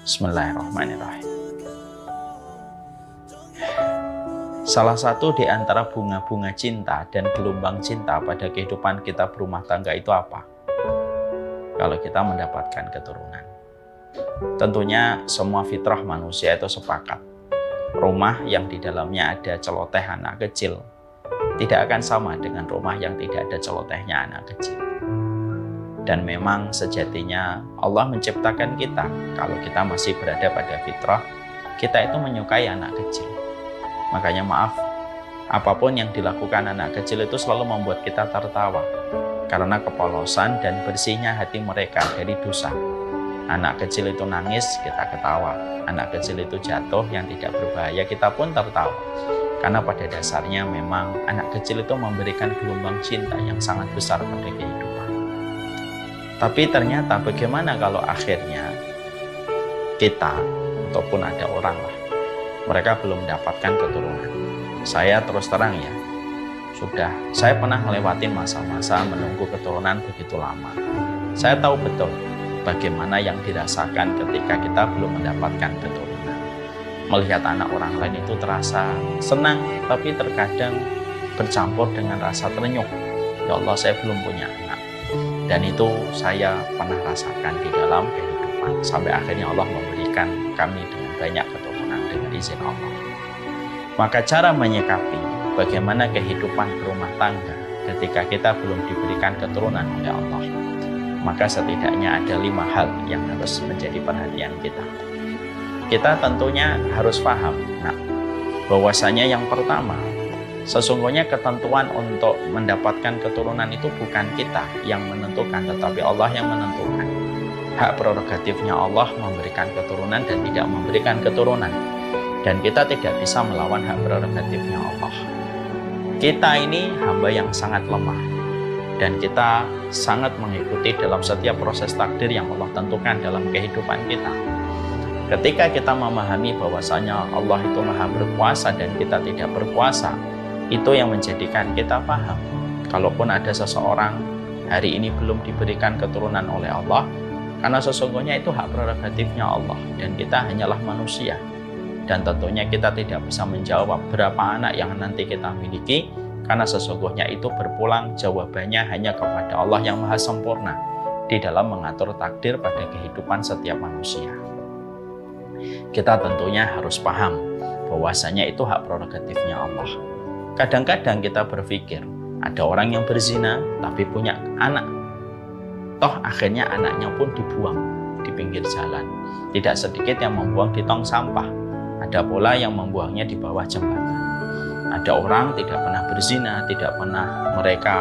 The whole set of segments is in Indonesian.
Bismillahirrahmanirrahim. Salah satu di antara bunga-bunga cinta dan gelombang cinta pada kehidupan kita berumah tangga itu apa? Kalau kita mendapatkan keturunan. Tentunya semua fitrah manusia itu sepakat. Rumah yang di dalamnya ada celoteh anak kecil tidak akan sama dengan rumah yang tidak ada celotehnya anak kecil. Dan memang sejatinya Allah menciptakan kita, kalau kita masih berada pada fitrah, kita itu menyukai anak kecil. Makanya maaf, apapun yang dilakukan anak kecil itu selalu membuat kita tertawa. Karena kepolosan dan bersihnya hati mereka dari dosa. Anak kecil itu nangis, kita ketawa. Anak kecil itu jatuh yang tidak berbahaya, kita pun tertawa. Karena pada dasarnya memang anak kecil itu memberikan gelombang cinta yang sangat besar pada kehidupan. Tapi ternyata bagaimana kalau akhirnya kita, ataupun ada orang lah, mereka belum mendapatkan keturunan. Saya terus terang ya, saya pernah melewati masa-masa menunggu keturunan begitu lama. Saya tahu betul bagaimana yang dirasakan ketika kita belum mendapatkan keturunan. Melihat anak orang lain itu terasa senang, tapi terkadang bercampur dengan rasa terenyuh. Ya Allah, saya belum punya anak. Dan itu saya pernah rasakan di dalam kehidupan. Sampai akhirnya Allah memberikan kami dengan banyak keturunan dengan izin Allah. Maka cara menyikapi bagaimana kehidupan berumah tangga ketika kita belum diberikan keturunan oleh Allah, maka setidaknya ada 5 hal yang harus menjadi perhatian kita. Kita tentunya harus paham, bahwasanya yang pertama, sesungguhnya ketentuan untuk mendapatkan keturunan itu bukan kita yang menentukan, tetapi Allah yang menentukan. Hak prerogatifnya Allah memberikan keturunan dan tidak memberikan keturunan. Dan kita tidak bisa melawan hak prerogatifnya Allah. Kita ini hamba yang sangat lemah. Dan kita sangat mengikuti dalam setiap proses takdir yang Allah tentukan dalam kehidupan kita. Ketika kita memahami bahwasanya Allah itu maha berkuasa dan kita tidak berkuasa, itu yang menjadikan kita paham. Kalaupun ada seseorang hari ini belum diberikan keturunan oleh Allah, karena sesungguhnya itu hak prerogatifnya Allah dan kita hanyalah manusia. Dan tentunya kita tidak bisa menjawab berapa anak yang nanti kita miliki, karena sesungguhnya itu berpulang jawabannya hanya kepada Allah yang maha sempurna di dalam mengatur takdir pada kehidupan setiap manusia. Kita tentunya harus paham bahwasanya itu hak prerogatifnya Allah. Kadang-kadang kita berpikir ada orang yang berzina tapi punya anak, toh akhirnya anaknya pun dibuang di pinggir jalan. Tidak sedikit yang membuang di tong sampah, ada pula yang membuangnya di bawah jembatan. Ada orang tidak pernah berzina, tidak pernah mereka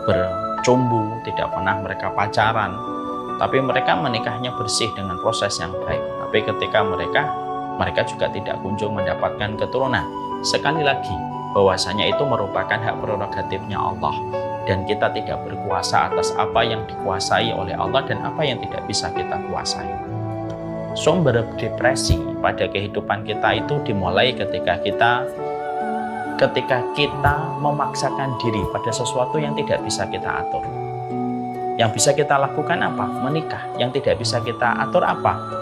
bercumbu, tidak pernah mereka pacaran, tapi mereka menikahnya bersih dengan proses yang baik. Tapi ketika mereka juga tidak kunjung mendapatkan keturunan. Sekali lagi, bahwasanya itu merupakan hak prerogatifnya Allah. Dan kita tidak berkuasa atas apa yang dikuasai oleh Allah dan apa yang tidak bisa kita kuasai. Sumber depresi pada kehidupan kita itu dimulai ketika kita memaksakan diri pada sesuatu yang tidak bisa kita atur. Yang bisa kita lakukan apa? Menikah. Yang tidak bisa kita atur apa?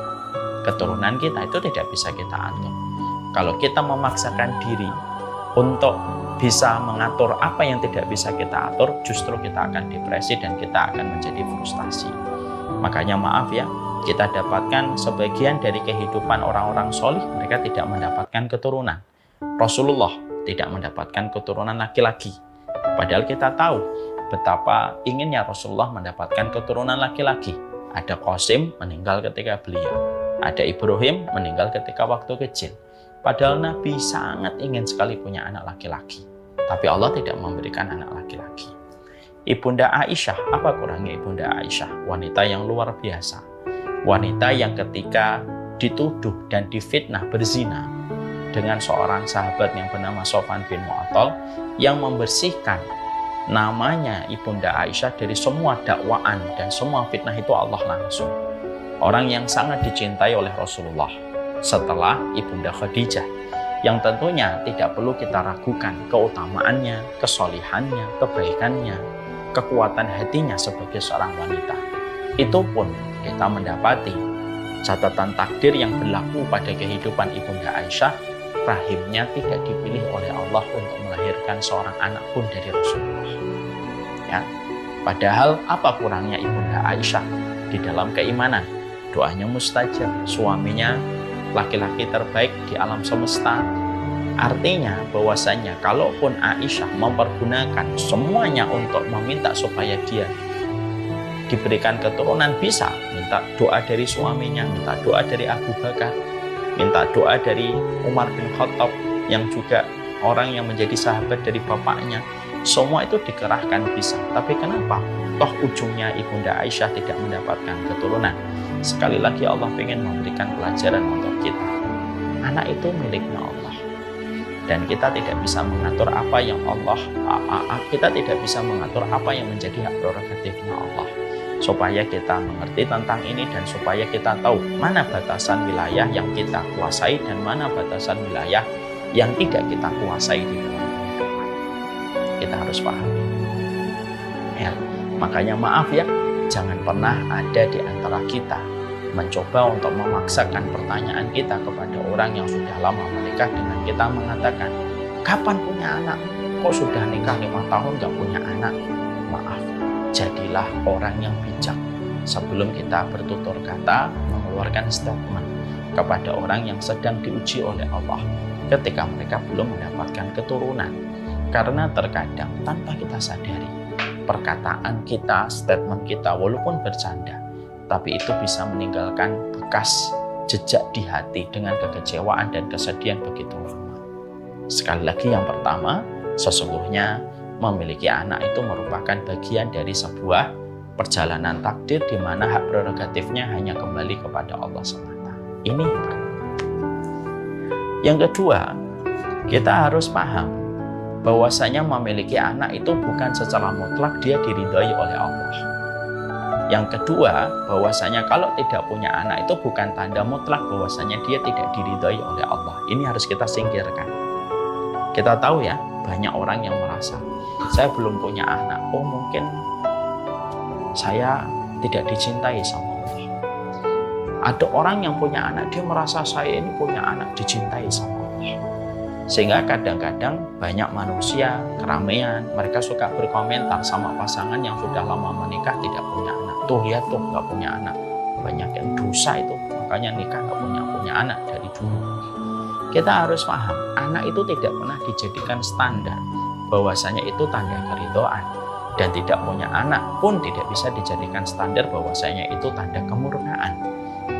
Keturunan kita itu tidak bisa kita atur. Kalau kita memaksakan diri untuk bisa mengatur apa yang tidak bisa kita atur, justru kita akan depresi dan kita akan menjadi frustasi. Makanya maaf ya, kita dapatkan sebagian dari kehidupan orang-orang solih, mereka tidak mendapatkan keturunan. Rasulullah tidak mendapatkan keturunan laki-laki. Padahal kita tahu betapa inginnya Rasulullah mendapatkan keturunan laki-laki. Ada Qasim meninggal ketika beliau. Ada Ibrahim meninggal ketika waktu kecil. Padahal Nabi sangat ingin sekali punya anak laki-laki. Tapi Allah tidak memberikan anak laki-laki. Ibunda Aisyah, apa kurangnya Ibunda Aisyah? Wanita yang luar biasa. Wanita yang ketika dituduh dan difitnah berzina dengan seorang sahabat yang bernama Sofwan bin Mu'attal yang membersihkan namanya Ibunda Aisyah dari semua dakwaan dan semua fitnah itu Allah langsung. Orang yang sangat dicintai oleh Rasulullah setelah Ibunda Khadijah, yang tentunya tidak perlu kita ragukan keutamaannya, kesolihannya, kebaikannya, kekuatan hatinya sebagai seorang wanita. Itu pun kita mendapati catatan takdir yang berlaku pada kehidupan Ibunda Aisyah, rahimnya tidak dipilih oleh Allah untuk melahirkan seorang anak pun dari Rasulullah. Ya. Padahal apa kurangnya Ibunda Aisyah di dalam keimanan? Doanya mustajab, suaminya laki-laki terbaik di alam semesta. Artinya bahwasanya kalaupun Aisyah mempergunakan semuanya untuk meminta supaya dia diberikan keturunan, bisa minta doa dari suaminya, minta doa dari Abu Bakar, minta doa dari Umar bin Khattab yang juga orang yang menjadi sahabat dari bapaknya. Semua itu dikerahkan bisa. Tapi kenapa toh ujungnya Ibunda Aisyah tidak mendapatkan keturunan? Sekali lagi Allah ingin memberikan pelajaran untuk kita. Anak itu miliknya Allah. Dan kita tidak bisa mengatur apa yang menjadi hak prerogatifnya Allah. Supaya kita mengerti tentang ini dan supaya kita tahu mana batasan wilayah yang kita kuasai dan mana batasan wilayah yang tidak kita kuasai di dalam kehidupan. Kita harus pahami. Ya, makanya maaf ya, jangan pernah ada di antara kita mencoba untuk memaksakan pertanyaan kita kepada orang yang sudah lama menikah dengan kita mengatakan, kapan punya anak? Kok sudah nikah 5 tahun gak punya anak? Maaf, jadilah orang yang bijak sebelum kita bertutur kata mengeluarkan statement kepada orang yang sedang diuji oleh Allah ketika mereka belum mendapatkan keturunan. Karena terkadang tanpa kita sadari, perkataan kita, statement kita walaupun bercanda, tapi itu bisa meninggalkan bekas jejak di hati dengan kekecewaan dan kesedihan begitu lama. Sekali lagi, yang pertama, sesungguhnya memiliki anak itu merupakan bagian dari sebuah perjalanan takdir di mana hak prerogatifnya hanya kembali kepada Allah semata. Ini yang pertama. Yang kedua, kita harus paham bahwasanya memiliki anak itu bukan secara mutlak dia diridhai oleh Allah. Yang kedua, bahwasanya kalau tidak punya anak itu bukan tanda mutlak bahwasanya dia tidak diridhai oleh Allah. Ini harus kita singkirkan. Kita tahu ya, banyak orang yang merasa, saya belum punya anak, oh mungkin saya tidak dicintai sama Allah. Ada orang yang punya anak, dia merasa saya ini punya anak, dicintai sama Allah. Sehingga kadang-kadang banyak manusia, keramaian, mereka suka berkomentar sama pasangan yang sudah lama menikah tidak punya anak. Tuh lihat tuh, gak punya anak. Banyak yang dosa itu, makanya nikah gak punya anak dari dulu. Kita harus paham, anak itu tidak pernah dijadikan standar bahwasanya itu tanda keridhaan, dan tidak punya anak pun tidak bisa dijadikan standar bahwasanya itu tanda kemurkaan.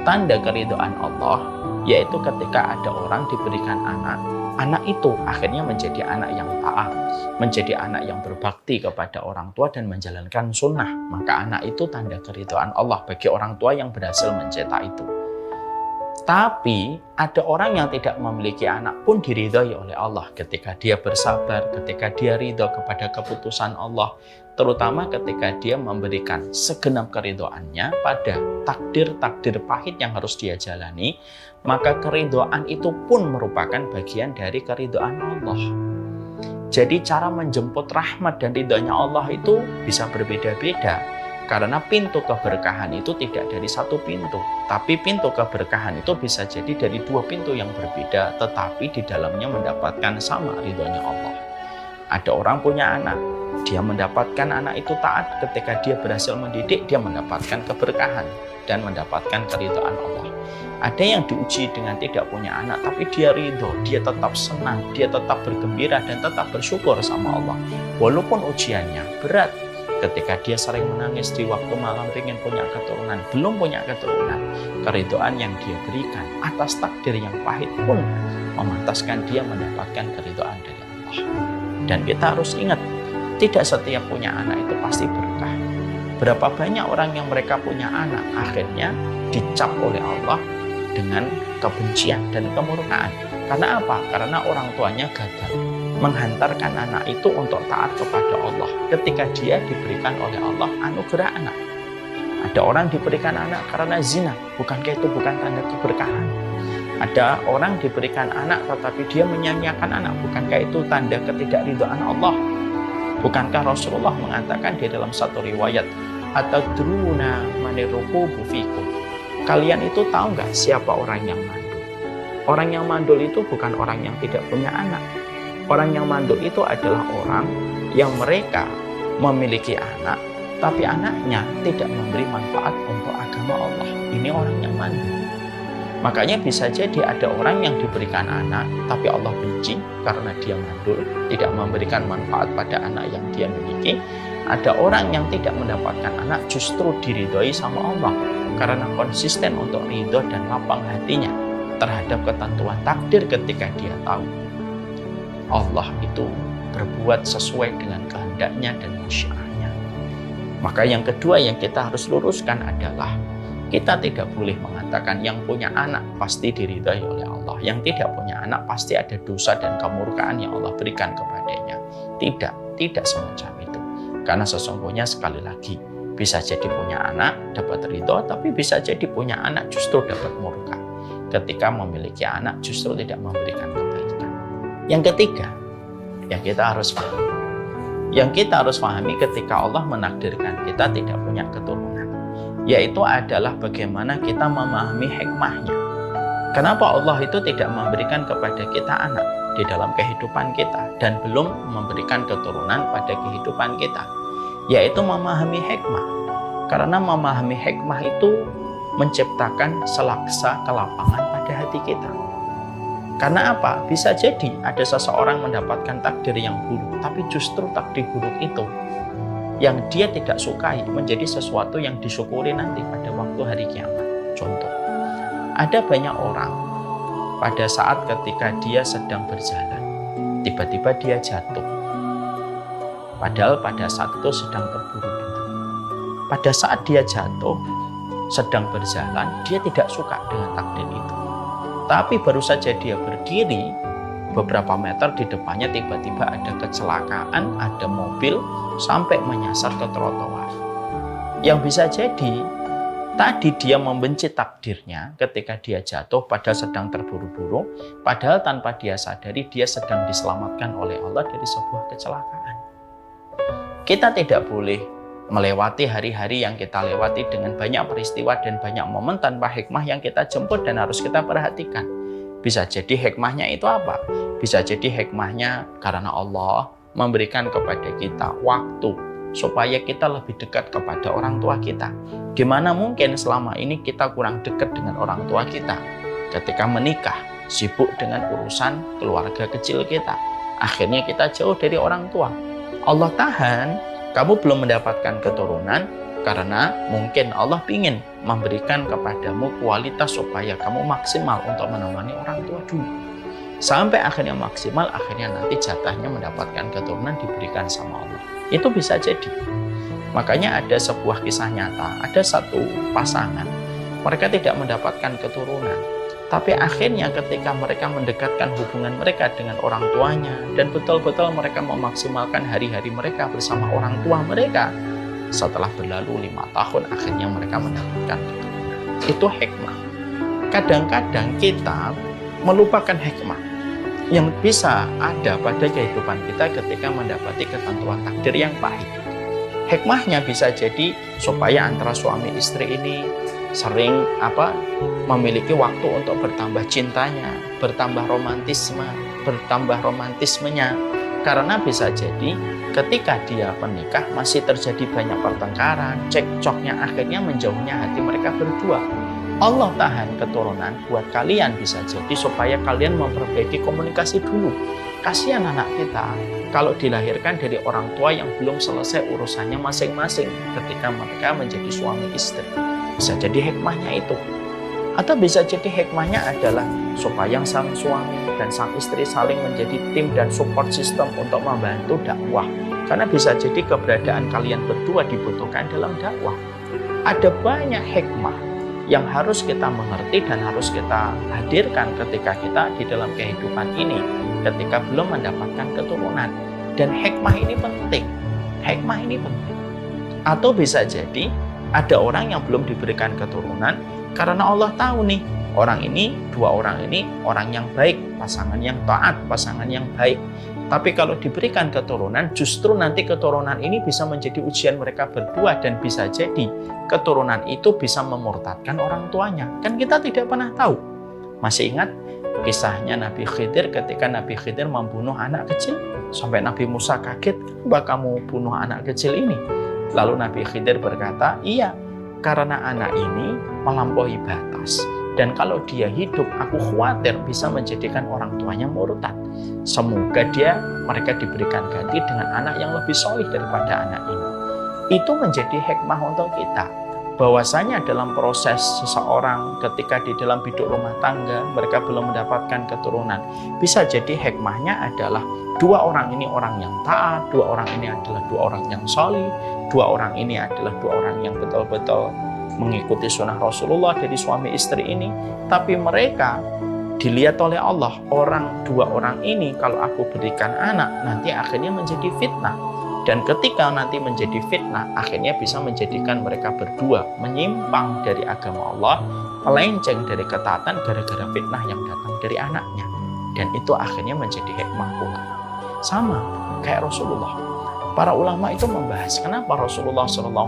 Tanda keridhaan Allah yaitu ketika ada orang diberikan anak itu akhirnya menjadi anak yang taat, menjadi anak yang berbakti kepada orang tua dan menjalankan sunnah, maka anak itu tanda keridhaan Allah bagi orang tua yang berhasil mencetak itu. Tapi ada orang yang tidak memiliki anak pun diridhai oleh Allah ketika dia bersabar, ketika dia ridho kepada keputusan Allah, terutama ketika dia memberikan segenap keridhoannya pada takdir-takdir pahit yang harus dia jalani, maka keridhaan itu pun merupakan bagian dari keridhaan Allah. Jadi cara menjemput rahmat dan ridhonya Allah itu bisa berbeda-beda. Karena pintu keberkahan itu tidak dari satu pintu, tapi pintu keberkahan itu bisa jadi dari 2 pintu yang berbeda, tetapi di dalamnya mendapatkan sama ridhonya Allah. Ada orang punya anak, dia mendapatkan anak itu taat, ketika dia berhasil mendidik, dia mendapatkan keberkahan dan mendapatkan keridhaan Allah. Ada yang diuji dengan tidak punya anak, tapi dia ridho, dia tetap senang, dia tetap bergembira dan tetap bersyukur sama Allah. Walaupun ujiannya berat, ketika dia sering menangis di waktu malam pengen punya keturunan, belum punya keturunan, keridhaan yang dia berikan atas takdir yang pahit pun memantaskan dia mendapatkan keridhaan dari Allah. Dan kita harus ingat, tidak setiap punya anak itu pasti berkah. Berapa banyak orang yang mereka punya anak akhirnya dicap oleh Allah dengan kebencian dan kemurkaan. Karena apa? Karena orang tuanya gagal menghantarkan anak itu untuk taat kepada Allah ketika dia diberikan oleh Allah anugerah anak. Ada orang diberikan anak karena zina, bukankah itu bukan tanda keberkahan? Ada orang diberikan anak tetapi dia menyanyiakan anak, bukankah itu tanda ketidakridhaan Allah? Bukankah Rasulullah mengatakan di dalam satu riwayat, atadruna manir rukubu fikum, Kalian itu tahu nggak siapa orang yang mandul? Orang yang mandul itu bukan orang yang tidak punya anak. Orang yang mandul itu adalah orang yang mereka memiliki anak, tapi anaknya tidak memberi manfaat untuk agama Allah. Ini orang yang mandul. Makanya bisa jadi ada orang yang diberikan anak, tapi Allah benci karena dia mandul, tidak memberikan manfaat pada anak yang dia miliki. Ada orang yang tidak mendapatkan anak, justru diridhoi sama Allah karena konsisten untuk ridho dan lapang hatinya terhadap ketentuan takdir ketika dia tahu Allah itu berbuat sesuai dengan kehendaknya dan masyiatnya. Maka yang kedua yang kita harus luruskan adalah kita tidak boleh mengatakan yang punya anak pasti diridhai oleh Allah, yang tidak punya anak pasti ada dosa dan kemurkaan yang Allah berikan kepadanya. Tidak semacam itu. Karena sesungguhnya sekali lagi, bisa jadi punya anak dapat ridho, tapi bisa jadi punya anak justru dapat murka. Ketika memiliki anak justru tidak memberikan kebaikan. Yang ketiga, yang kita harus pahami. Yang kita harus pahami ketika Allah menakdirkan kita tidak punya keturunan, yaitu adalah bagaimana kita memahami hikmahnya. Kenapa Allah itu tidak memberikan kepada kita anak di dalam kehidupan kita dan belum memberikan keturunan pada kehidupan kita, yaitu memahami hikmah. Karena memahami hikmah itu menciptakan selaksa kelapangan pada hati kita. Karena apa? Bisa jadi ada seseorang mendapatkan takdir yang buruk, tapi justru takdir buruk itu yang dia tidak sukai menjadi sesuatu yang disyukuri nanti pada waktu hari kiamat. Contoh, ada banyak orang pada saat ketika dia sedang berjalan, tiba-tiba dia jatuh. Padahal pada saat itu sedang terburu-buru. Pada saat dia jatuh, sedang berjalan, dia tidak suka dengan takdir itu. Tapi baru saja dia berdiri, beberapa meter di depannya tiba-tiba ada kecelakaan, ada mobil sampai menyasar ke trotoar. Yang bisa jadi tadi dia membenci takdirnya ketika dia jatuh padahal sedang terburu-buru, padahal tanpa dia sadari dia sedang diselamatkan oleh Allah dari sebuah kecelakaan. Kita tidak boleh melewati hari-hari yang kita lewati dengan banyak peristiwa dan banyak momen tanpa hikmah yang kita jemput dan harus kita perhatikan. Bisa jadi hikmahnya itu apa? Bisa jadi hikmahnya karena Allah memberikan kepada kita waktu supaya kita lebih dekat kepada orang tua kita. Gimana mungkin selama ini kita kurang dekat dengan orang tua kita? Ketika menikah, sibuk dengan urusan keluarga kecil kita. Akhirnya kita jauh dari orang tua. Allah tahan, kamu belum mendapatkan keturunan karena mungkin Allah ingin memberikan kepadamu kualitas supaya kamu maksimal untuk menemani orang tua dulu. Sampai akhirnya maksimal, akhirnya nanti jatahnya mendapatkan keturunan diberikan sama Allah. Itu bisa jadi. Makanya ada sebuah kisah nyata, ada satu pasangan, mereka tidak mendapatkan keturunan. Tapi akhirnya ketika mereka mendekatkan hubungan mereka dengan orang tuanya dan betul-betul mereka memaksimalkan hari-hari mereka bersama orang tua mereka, setelah berlalu 5 tahun akhirnya mereka mendapatkan keturunan. Itu hikmah. Kadang-kadang kita melupakan hikmah yang bisa ada pada kehidupan kita ketika mendapati ketentuan takdir yang pahit. Hikmahnya bisa jadi supaya antara suami istri ini sering memiliki waktu untuk bertambah cintanya, bertambah romantismenya. Karena bisa jadi ketika dia menikah masih terjadi banyak pertengkaran, cekcoknya akhirnya menjauhnya hati mereka berdua. Allah tahan keturunan buat kalian bisa jadi supaya kalian memperbaiki komunikasi dulu. Kasihan anak kita kalau dilahirkan dari orang tua yang belum selesai urusannya masing-masing ketika mereka menjadi suami istri. Bisa jadi hikmahnya itu. Atau bisa jadi hikmahnya adalah supaya sang suami dan sang istri saling menjadi tim dan support system untuk membantu dakwah. Karena bisa jadi keberadaan kalian berdua dibutuhkan dalam dakwah. Ada banyak hikmah yang harus kita mengerti dan harus kita hadirkan ketika kita di dalam kehidupan ini, ketika belum mendapatkan keturunan. Dan hikmah ini penting. Hikmah ini penting. Atau bisa jadi ada orang yang belum diberikan keturunan karena Allah tahu nih, dua orang ini orang yang baik, pasangan yang taat, pasangan yang baik. Tapi kalau diberikan keturunan, justru nanti keturunan ini bisa menjadi ujian mereka berdua, dan bisa jadi keturunan itu bisa memurtadkan orang tuanya. Kan kita tidak pernah tahu. Masih ingat kisahnya Nabi Khidir ketika Nabi Khidir membunuh anak kecil? Sampai Nabi Musa kaget, kenapa kamu bunuh anak kecil ini? Lalu Nabi Khidir berkata, iya, karena anak ini melampaui batas. Dan kalau dia hidup, aku khawatir bisa menjadikan orang tuanya murtad. Semoga mereka diberikan ganti dengan anak yang lebih solih daripada anak ini. Itu menjadi hikmah untuk kita. Bahwasanya dalam proses seseorang ketika di dalam hidup rumah tangga, mereka belum mendapatkan keturunan. Bisa jadi hikmahnya adalah dua orang ini orang yang taat, dua orang ini adalah dua orang yang solih, dua orang ini adalah dua orang yang betul-betul mengikuti sunnah Rasulullah dari suami istri ini. Tapi mereka dilihat oleh Allah, dua orang ini kalau aku berikan anak, nanti akhirnya menjadi fitnah. Dan ketika nanti menjadi fitnah, akhirnya bisa menjadikan mereka berdua menyimpang dari agama Allah, melenceng dari ketaatan gara-gara fitnah yang datang dari anaknya. Dan itu akhirnya menjadi hikmah pula. Sama kayak Rasulullah. Para ulama itu membahas kenapa Rasulullah SAW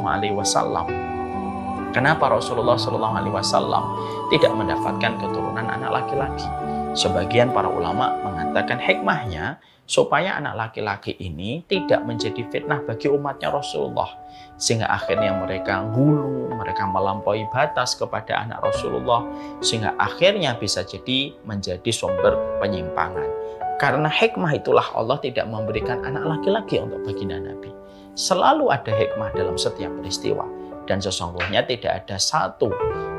tidak mendapatkan keturunan anak laki-laki. Sebagian para ulama mengatakan hikmahnya supaya anak laki-laki ini tidak menjadi fitnah bagi umatnya Rasulullah, sehingga akhirnya mereka mereka melampaui batas kepada anak Rasulullah, sehingga akhirnya bisa jadi menjadi sumber penyimpangan. Karena hikmah itulah Allah tidak memberikan anak laki-laki untuk baginda Nabi. Selalu ada hikmah dalam setiap peristiwa. Dan sesungguhnya tidak ada satu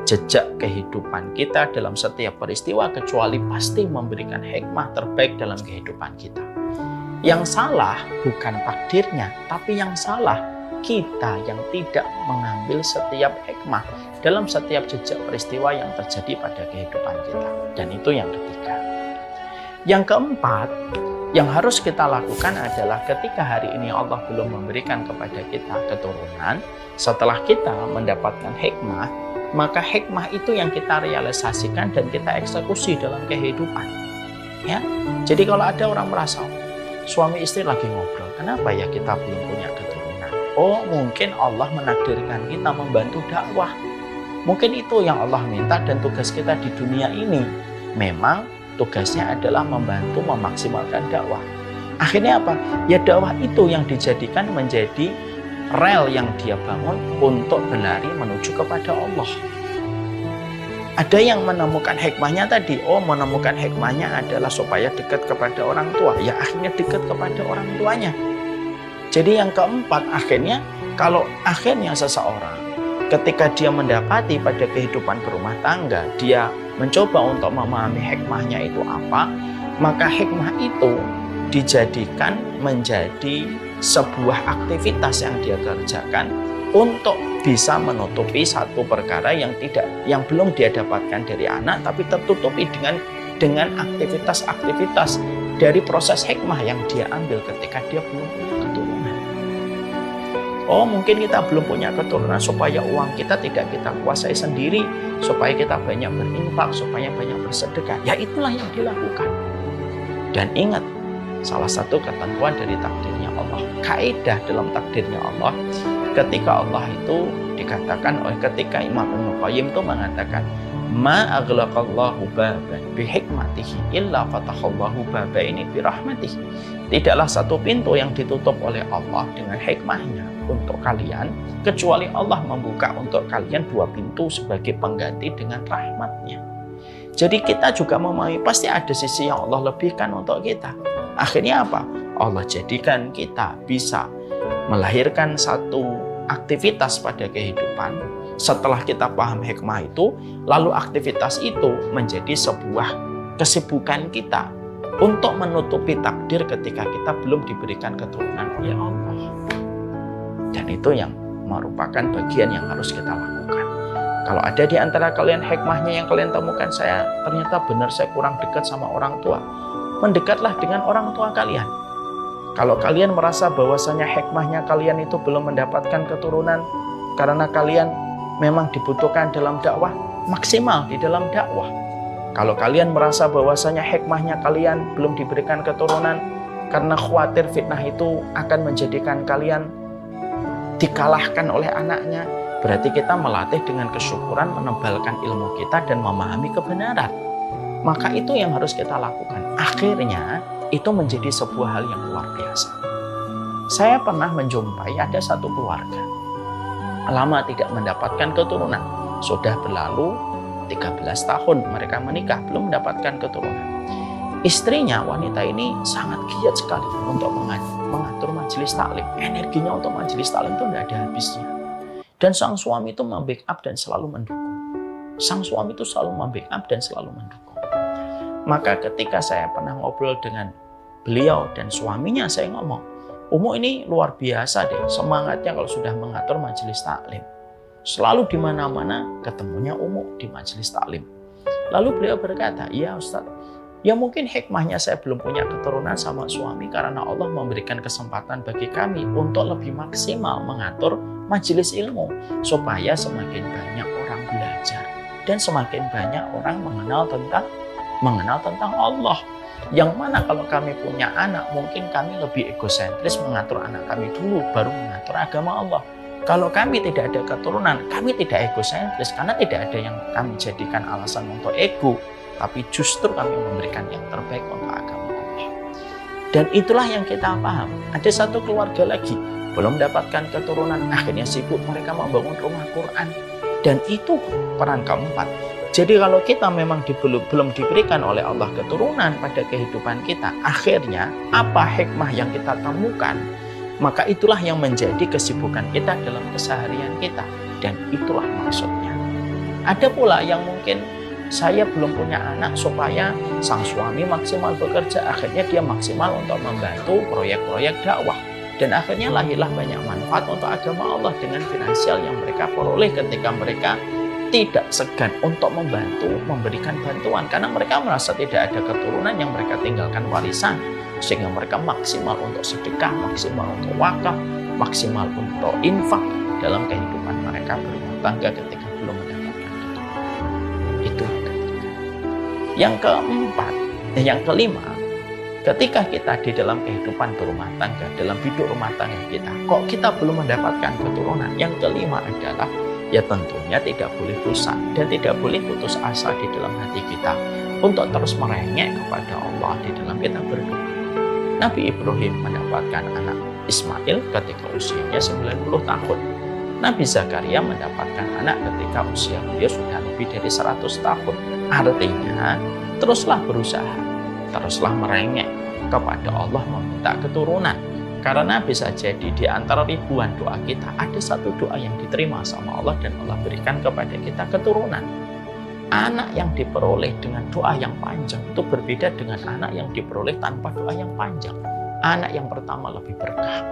jejak kehidupan kita dalam setiap peristiwa kecuali pasti memberikan hikmah terbaik dalam kehidupan kita. Yang salah bukan takdirnya, tapi yang salah kita yang tidak mengambil setiap hikmah dalam setiap jejak peristiwa yang terjadi pada kehidupan kita. Dan itu yang ketiga. Yang keempat, yang harus kita lakukan adalah ketika hari ini Allah belum memberikan kepada kita keturunan, setelah kita mendapatkan hikmah, maka hikmah itu yang kita realisasikan dan kita eksekusi dalam kehidupan. Ya, jadi kalau ada orang merasa suami istri lagi ngobrol, kenapa ya kita belum punya keturunan? Oh, mungkin Allah menakdirkan kita membantu dakwah. Mungkin itu yang Allah minta, dan tugas kita di dunia ini memang tugasnya adalah membantu memaksimalkan dakwah. Akhirnya apa? Ya dakwah itu yang dijadikan menjadi rel yang dia bangun untuk berlari menuju kepada Allah. Ada yang menemukan hikmahnya tadi, menemukan hikmahnya adalah supaya dekat kepada orang tua. Ya akhirnya dekat kepada orang tuanya. Jadi yang keempat, akhirnya kalau akhirnya seseorang ketika dia mendapati pada kehidupan berumah tangga, dia mencoba untuk memahami hikmahnya itu apa, maka hikmah itu dijadikan menjadi sebuah aktivitas yang dia kerjakan untuk bisa menutupi satu perkara yang belum dia dapatkan dari anak, tapi tertutupi dengan aktivitas-aktivitas dari proses hikmah yang dia ambil ketika dia belum punya keturunan. Mungkin kita belum punya keturunan supaya uang kita tidak kita kuasai sendiri, supaya kita banyak berinfak, supaya banyak bersedekah. Ya itulah yang dilakukan. Dan ingat, salah satu ketentuan dari takdirnya Allah, kaidah dalam takdirnya Allah, ketika Allah itu dikatakan ketika Imam Ibnu Qayyim itu mengatakan, ma aghlaqallahu baban bihikmatihi illa fatahallahu babaini birahmatihi. Tidaklah satu pintu yang ditutup oleh Allah dengan hikmahnya untuk kalian, kecuali Allah membuka untuk kalian dua pintu sebagai pengganti dengan rahmatnya. Jadi kita juga memahami pasti ada sisi yang Allah lebihkan untuk kita. Akhirnya apa? Allah jadikan kita bisa melahirkan satu aktivitas pada kehidupan. Setelah kita paham hikmah itu, lalu aktivitas itu menjadi sebuah kesibukan kita untuk menutupi takdir ketika kita belum diberikan keturunan oleh Allah. Dan itu yang merupakan bagian yang harus kita lakukan. Kalau ada di antara kalian hikmahnya yang kalian temukan, ternyata benar saya kurang dekat sama orang tua, mendekatlah dengan orang tua kalian. Kalau kalian merasa bahwasanya hikmahnya kalian itu belum mendapatkan keturunan karena kalian memang dibutuhkan dalam dakwah, maksimal di dalam dakwah. Kalau kalian merasa bahwasanya hikmahnya kalian belum diberikan keturunan karena khawatir fitnah itu akan menjadikan kalian dikalahkan oleh anaknya, berarti kita melatih dengan kesyukuran, menebalkan ilmu kita dan memahami kebenaran. Maka itu yang harus kita lakukan. Akhirnya itu menjadi sebuah hal yang luar biasa. Saya pernah menjumpai ada satu keluarga lama tidak mendapatkan keturunan. Sudah berlalu 13 tahun mereka menikah, belum mendapatkan keturunan. Istrinya, wanita ini sangat giat sekali untuk mengatur majelis taklim. Energinya untuk majelis taklim itu tidak ada habisnya. Dan sang suami itu membackup dan selalu mendukung. Sang suami itu selalu membackup dan selalu mendukung. Maka ketika saya pernah ngobrol dengan beliau dan suaminya, saya ngomong, Umu ini luar biasa deh, semangatnya kalau sudah mengatur majelis taklim. Selalu di mana-mana ketemunya Umu di majelis taklim. Lalu beliau berkata, iya Ustaz, ya mungkin hikmahnya saya belum punya keturunan sama suami karena Allah memberikan kesempatan bagi kami untuk lebih maksimal mengatur majelis ilmu supaya semakin banyak orang belajar dan semakin banyak orang mengenal tentang Allah. Yang mana kalau kami punya anak, mungkin kami lebih egosentris mengatur anak kami dulu, baru mengatur agama Allah. Kalau kami tidak ada keturunan, kami tidak egosentris, karena tidak ada yang kami jadikan alasan untuk ego, tapi justru kami memberikan yang terbaik untuk agama Allah. Dan itulah yang kita paham. Ada satu keluarga lagi, belum mendapatkan keturunan, akhirnya sibuk mereka membangun rumah Quran. Dan itu peran keempat. Jadi kalau kita memang belum diberikan oleh Allah keturunan pada kehidupan kita, akhirnya apa hikmah yang kita temukan, maka itulah yang menjadi kesibukan kita dalam keseharian kita. Dan itulah maksudnya. Ada pula yang mungkin saya belum punya anak supaya sang suami maksimal bekerja, akhirnya dia maksimal untuk membantu proyek-proyek dakwah. Dan akhirnya lahirlah banyak manfaat untuk agama Allah dengan finansial yang mereka peroleh ketika mereka tidak segan untuk membantu, memberikan bantuan. Karena mereka merasa tidak ada keturunan yang mereka tinggalkan warisan. Sehingga mereka maksimal untuk sedekah, maksimal untuk wakaf, maksimal untuk infak dalam kehidupan mereka berumah tangga ketika belum mendapatkan keturunan. Itu yang ketiga. Yang keempat, yang kelima, ketika kita di dalam kehidupan berumah tangga, dalam hidup rumah tangga kita, kok kita belum mendapatkan keturunan? Yang kelima adalah, ya tentunya tidak boleh bosan dan tidak boleh putus asa di dalam hati kita untuk terus merengek kepada Allah di dalam kita berdoa. Nabi Ibrahim mendapatkan anak Ismail ketika usianya 90 tahun. Nabi Zakaria mendapatkan anak ketika usia beliau sudah lebih dari 100 tahun. Artinya, teruslah berusaha, teruslah merengek kepada Allah meminta keturunan. Karena bisa jadi di antara ribuan doa kita, ada satu doa yang diterima sama Allah dan Allah berikan kepada kita keturunan. Anak yang diperoleh dengan doa yang panjang itu berbeda dengan anak yang diperoleh tanpa doa yang panjang. Anak yang pertama lebih berkah.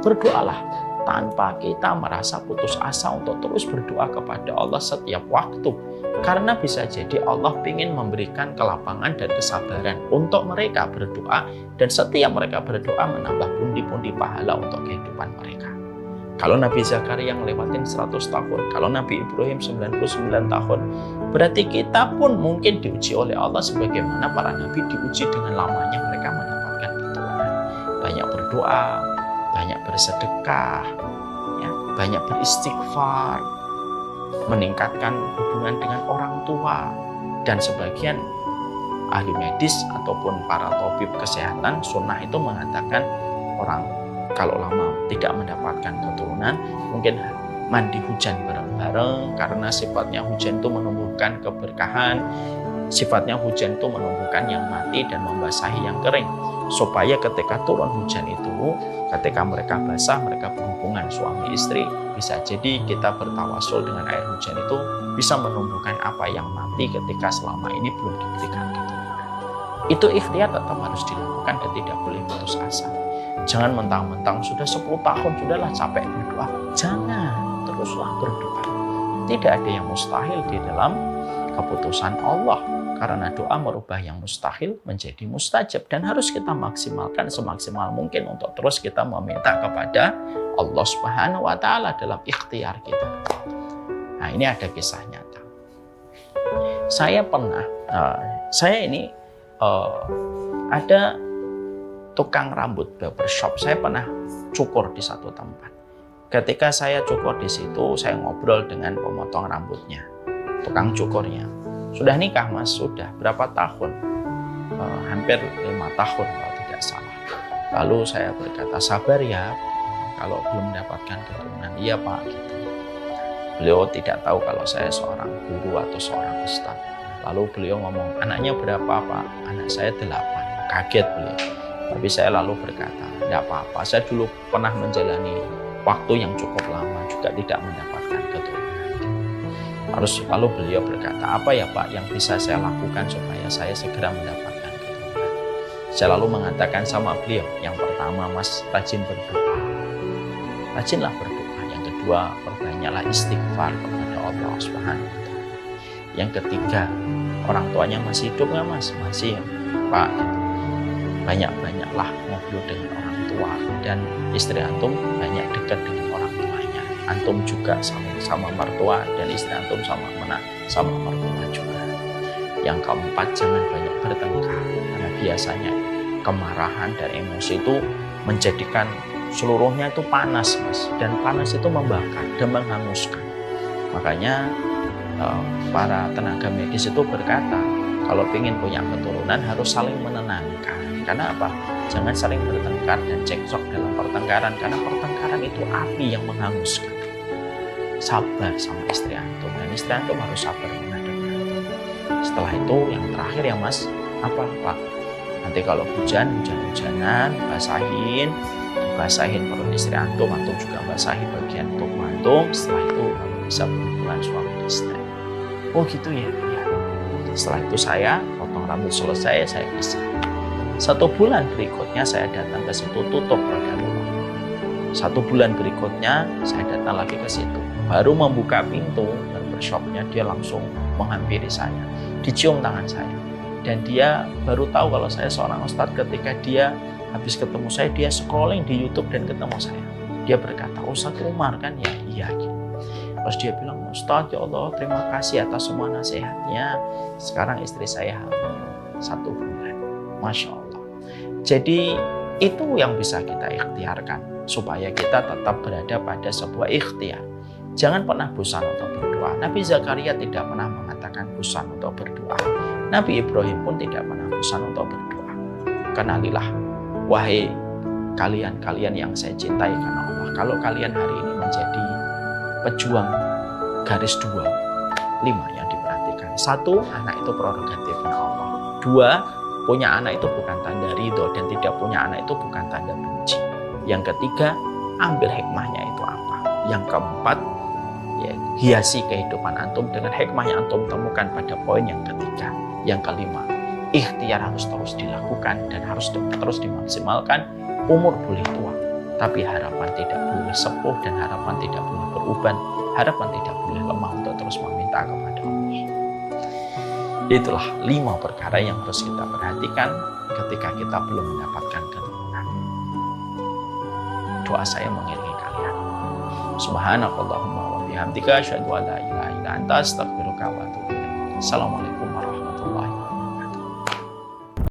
Berdoalah tanpa kita merasa putus asa untuk terus berdoa kepada Allah setiap waktu. Karena bisa jadi Allah ingin memberikan kelapangan dan kesabaran untuk mereka berdoa, dan setiap mereka berdoa menambah pundi-pundi pahala untuk kehidupan mereka. Kalau Nabi Zakaria ngelewatin 100 tahun, kalau Nabi Ibrahim 99 tahun, berarti kita pun mungkin diuji oleh Allah sebagaimana para nabi diuji dengan lamanya mereka mendapatkan keturunan. Banyak berdoa, banyak bersedekah, ya, banyak beristighfar, meningkatkan hubungan dengan orang tua, dan sebagian ahli medis ataupun para tabib kesehatan sunnah itu mengatakan orang kalau lama tidak mendapatkan keturunan mungkin mandi hujan bareng-bareng, karena sifatnya hujan itu menumbuhkan keberkahan, sifatnya hujan itu menumbuhkan yang mati dan membasahi yang kering, supaya ketika turun hujan itu, ketika mereka basah, mereka berhubungan suami istri, bisa jadi kita bertawasul dengan air hujan itu bisa menumbuhkan apa yang mati ketika selama ini belum diberikan keturunan. Itu ikhtiar tetap harus dilakukan dan tidak boleh putus asa. Jangan mentang-mentang sudah 10 tahun sudahlah capek berdoa. Jangan, teruslah berdoa. Tidak ada yang mustahil di dalam keputusan Allah. Karena doa merubah yang mustahil menjadi mustajab, dan harus kita maksimalkan semaksimal mungkin untuk terus kita meminta kepada Allah Subhanahu wa Ta'ala dalam ikhtiar kita. Nah, ini ada kisah nyata. Saya pernah, ada tukang rambut barbershop. Saya pernah cukur di satu tempat. Ketika saya cukur di situ, saya ngobrol dengan pemotong rambutnya, tukang cukurnya. Sudah nikah mas? Sudah. Berapa tahun? Hampir 5 tahun kalau tidak salah. Lalu saya berkata, sabar ya, kalau belum mendapatkan keturunan. Iya pak, gitu. Beliau tidak tahu kalau saya seorang guru atau seorang ustaz. Lalu beliau ngomong, anaknya berapa pak? Anak saya 8. Kaget beliau. Tapi saya lalu berkata, tidak apa-apa. Saya dulu pernah menjalani waktu yang cukup lama juga tidak mendapatkan keturunan. Lalu beliau berkata, apa ya pak yang bisa saya lakukan supaya saya segera mendapatkan keturunan? Saya lalu mengatakan sama beliau, yang pertama mas, rajin berdoa. Rajinlah berdoa. Yang kedua, perbanyaklah istighfar kepada Allah Subhanahu wa Ta'ala. Yang ketiga, orang tuanya masih hidup nggak mas? Masih pak. Banyak-banyaklah ngobrol dengan orang tua, dan istri antum banyak dekat dengan orang tuanya. Antum juga sama mertua, dan istri antum sama mertua juga. Yang keempat, jangan banyak bertengkar, karena biasanya kemarahan dan emosi itu menjadikan seluruhnya itu panas mas, dan panas itu membakar dan menghanguskan. Makanya para tenaga medis itu berkata, kalau ingin punya keturunan harus saling menenangkan. Karena apa? Jangan saling bertengkar dan cekcok dalam pertengkaran, karena pertengkaran itu api yang menghanguskan. Sabar sama istri antum, dan istri antum harus sabar menghadapi antum. Setelah itu yang terakhir ya mas, apa pak? Nanti kalau hujan-hujanan, basahin perut istri antum juga basahin bagian tubuh antum. Setelah itu kamu bisa berhubungan suami istri. Oh gitu ya? Ya. Setelah itu saya potong rambut selesai, saya bisa. 1 bulan berikutnya saya datang ke situ, tutup roda rumah. 1 bulan berikutnya saya datang lagi ke situ. Baru membuka pintu barbershopnya, dia langsung menghampiri saya, dicium tangan saya. Dan dia baru tahu kalau saya seorang ustadz ketika dia habis ketemu saya, dia scrolling di YouTube dan ketemu saya. Dia berkata, Ustadz Umar kan ya? Iya gitu. Terus dia bilang, Ustadz ya Allah terima kasih atas semua nasihatnya. Sekarang istri saya hamil 1 bulan. Masya Allah. Jadi itu yang bisa kita ikhtiarkan supaya kita tetap berada pada sebuah ikhtiar. Jangan pernah bosan untuk berdoa. Nabi Zakaria tidak pernah mengatakan bosan untuk berdoa. Nabi Ibrahim pun tidak pernah bosan untuk berdoa. Kenalilah, wahai kalian yang saya cintai karena Allah. Kalau kalian hari ini menjadi pejuang garis 2, 5 yang diperhatikan. 1, anak itu prerogatifnya Allah. 2, punya anak itu bukan tanda ridho, dan tidak punya anak itu bukan tanda benci. Yang ketiga, ambil hikmahnya itu apa. Yang keempat, ya, hiasi kehidupan antum dengan hikmah yang antum temukan pada poin yang ketiga. Yang kelima, ikhtiar harus terus dilakukan dan harus terus dimaksimalkan. Umur boleh tua, tapi harapan tidak boleh sepuh, dan harapan tidak boleh beruban. Harapan tidak boleh lemah untuk terus meminta kepada Allah. Itulah 5 perkara yang harus kita perhatikan ketika kita belum mendapatkan keturunan. Doa saya mengiringi kalian. Subhanakallahumma wa bihamdika asyhadu an la ilaha illa anta astaghfiruka wa atubu ilaik. Assalamualaikum warahmatullahi wabarakatuh.